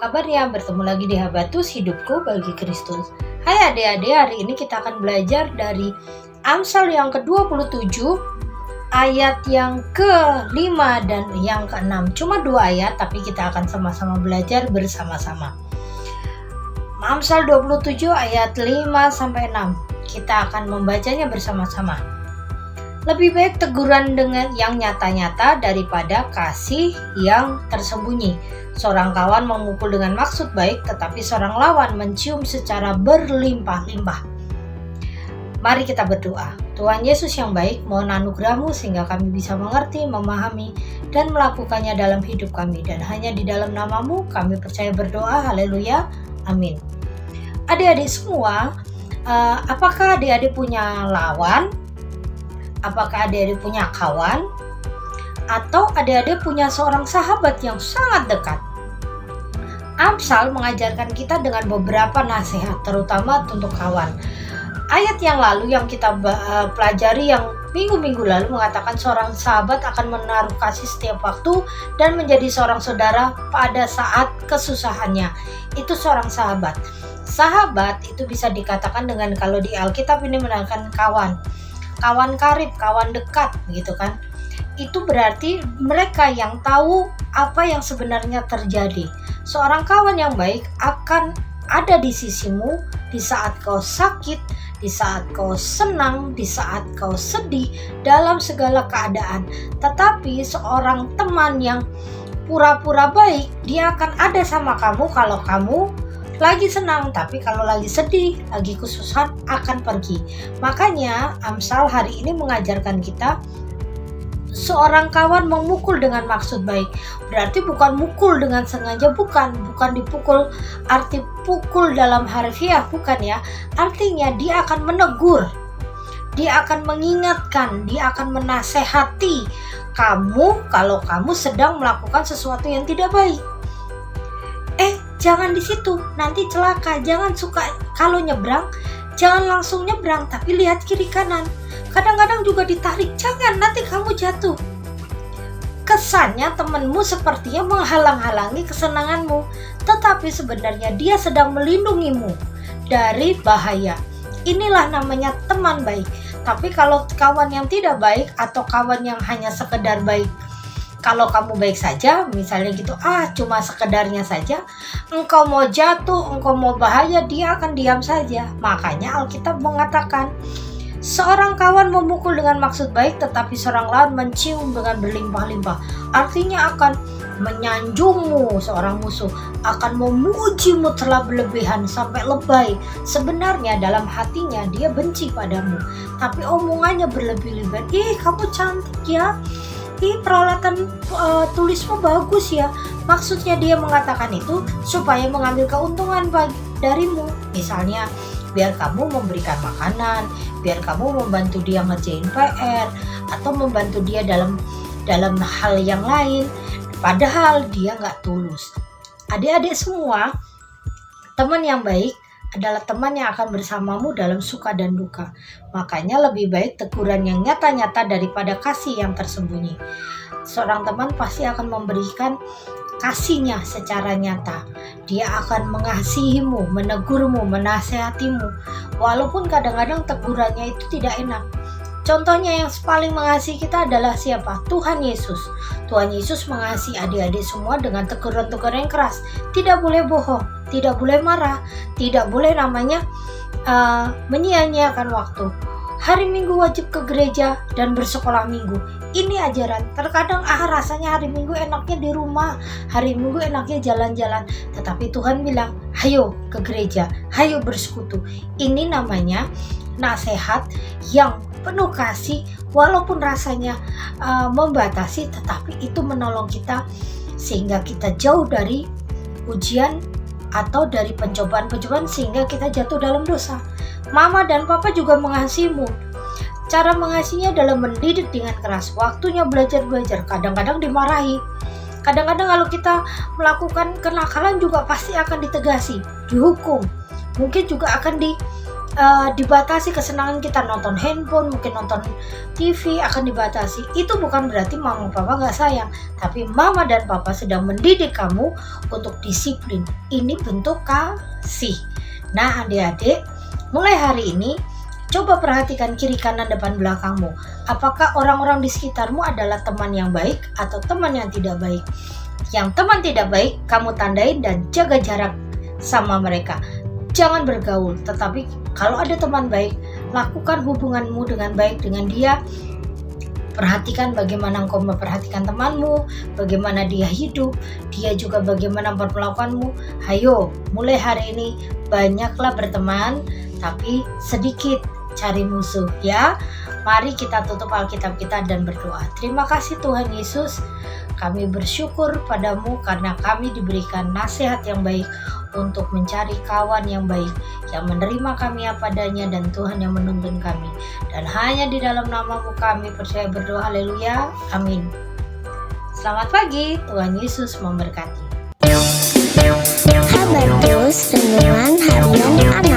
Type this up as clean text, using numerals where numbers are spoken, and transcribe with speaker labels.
Speaker 1: kabarnya? Bertemu lagi di Habatus Hidupku Bagi Kristus. Hai adik-adik, hari ini kita akan belajar dari Amsal yang ke-27 ayat yang ke-5 dan yang ke-6. Cuma 2 ayat, tapi kita akan sama-sama belajar bersama-sama. Amsal 27 ayat 5-6. Kita akan membacanya bersama-sama. Lebih baik teguran dengan yang nyata-nyata daripada kasih yang tersembunyi. Seorang kawan memukul dengan maksud baik, tetapi seorang lawan mencium secara berlimpah-limpah. Mari kita berdoa. Tuhan Yesus yang baik, mohon anugerah-Mu sehingga kami bisa mengerti, memahami, dan melakukannya dalam hidup kami. Dan hanya di dalam nama-Mu kami percaya berdoa. Haleluya. Amin. Adik-adik semua, apakah adik-adik punya lawan? Apakah adik-adik punya kawan? Atau adik-adik punya seorang sahabat yang sangat dekat? Amsal mengajarkan kita dengan beberapa nasihat, terutama untuk kawan. Ayat yang lalu yang kita pelajari yang minggu-minggu lalu mengatakan seorang sahabat akan menaruh kasih setiap waktu dan menjadi seorang saudara pada saat kesusahannya. Itu seorang sahabat. Sahabat itu bisa dikatakan dengan kalau di Alkitab ini menaruhkan kawan karib, kawan dekat gitu kan. Itu berarti mereka yang tahu apa yang sebenarnya terjadi. Seorang kawan yang baik akan ada di sisimu di saat kau sakit, di saat kau senang, di saat kau sedih, dalam segala keadaan. Tetapi seorang teman yang pura-pura baik, dia akan ada sama kamu kalau kamu lagi senang, tapi kalau lagi sedih, lagi kesusahan akan pergi. Makanya Amsal hari ini mengajarkan kita seorang kawan memukul dengan maksud baik. Berarti bukan mukul dengan sengaja, bukan dipukul arti pukul dalam harfiah, bukan ya. Artinya dia akan menegur, dia akan mengingatkan, dia akan menasehati kamu kalau kamu sedang melakukan sesuatu yang tidak baik. Jangan di situ, nanti celaka. Jangan suka kalau nyebrang, jangan langsung nyebrang, tapi lihat kiri kanan. Kadang-kadang juga ditarik, jangan nanti kamu jatuh. Kesannya temanmu sepertinya menghalang-halangi kesenanganmu, tetapi sebenarnya dia sedang melindungimu dari bahaya. Inilah namanya teman baik. Tapi kalau kawan yang tidak baik atau kawan yang hanya sekedar baik, kalau kamu baik saja, misalnya gitu, cuma sekedarnya saja, engkau mau jatuh, engkau mau bahaya, dia akan diam saja. Makanya Alkitab mengatakan, seorang kawan memukul dengan maksud baik, tetapi seorang lawan mencium dengan berlimpah-limpah. Artinya akan menyanjungmu seorang musuh, akan memujimu terlalu berlebihan sampai lebay. Sebenarnya dalam hatinya dia benci padamu, tapi omongannya berlebih-lebihan. Kamu cantik ya, peralatan tulismu bagus ya. Maksudnya dia mengatakan itu supaya mengambil keuntungan darimu. Misalnya biar kamu memberikan makanan, biar kamu membantu dia ngerjain PR, atau membantu dia dalam hal yang lain, padahal dia nggak tulus. Adik-adik semua, teman yang baik adalah teman yang akan bersamamu dalam suka dan duka. Makanya lebih baik teguran yang nyata-nyata daripada kasih yang tersembunyi. Seorang teman pasti akan memberikan kasihnya secara nyata. Dia akan mengasihimu, menegurmu, menasehatimu. Walaupun kadang-kadang tegurannya itu tidak enak. Contohnya yang paling mengasihi kita adalah siapa? Tuhan Yesus. Tuhan Yesus mengasihi adik-adik semua dengan teguran-teguran yang keras. Tidak boleh bohong, tidak boleh marah, tidak boleh menyia-nyiakan waktu. Hari Minggu wajib ke gereja dan bersekolah minggu. Ini ajaran. Terkadang rasanya hari Minggu enaknya di rumah, hari Minggu enaknya jalan-jalan. Tetapi Tuhan bilang, ayo ke gereja, ayo bersekutu. Ini namanya nasihat yang penuh kasih, walaupun rasanya membatasi, tetapi itu menolong kita sehingga kita jauh dari ujian atau dari pencobaan-pencobaan sehingga kita jatuh dalam dosa. Mama dan papa juga mengasihimu. Cara mengasihinya adalah mendidik dengan keras. Waktunya belajar-belajar, kadang-kadang dimarahi. Kadang-kadang kalau kita melakukan kenakalan juga pasti akan ditegasi, dihukum. Mungkin juga akan dibatasi kesenangan kita, nonton handphone, mungkin nonton TV akan dibatasi. Itu bukan berarti mama papa gak sayang, tapi mama dan papa sedang mendidik kamu untuk disiplin. Ini bentuk kasih. Nah adik-adik, mulai hari ini coba perhatikan kiri kanan depan belakangmu. Apakah orang-orang di sekitarmu adalah teman yang baik atau teman yang tidak baik? Yang teman tidak baik kamu tandain dan jaga jarak sama mereka. Jangan bergaul, tetapi kalau ada teman baik, lakukan hubunganmu dengan baik dengan dia. Perhatikan bagaimana engkau memperhatikan temanmu, bagaimana dia hidup, dia juga bagaimana memperlakukanmu. Hayo, mulai hari ini banyaklah berteman, tapi sedikit cari musuh ya. Mari kita tutup Alkitab kita dan berdoa. Terima kasih Tuhan Yesus, kami bersyukur padamu karena kami diberikan nasihat yang baik untuk mencari kawan yang baik, yang menerima kami apa adanya, dan Tuhan yang menuntun kami. Dan hanya di dalam nama-Mu kami percaya berdoa, haleluya, amin. Selamat pagi, Tuhan Yesus memberkati.
Speaker 2: Habatus Renungan Harian Anak.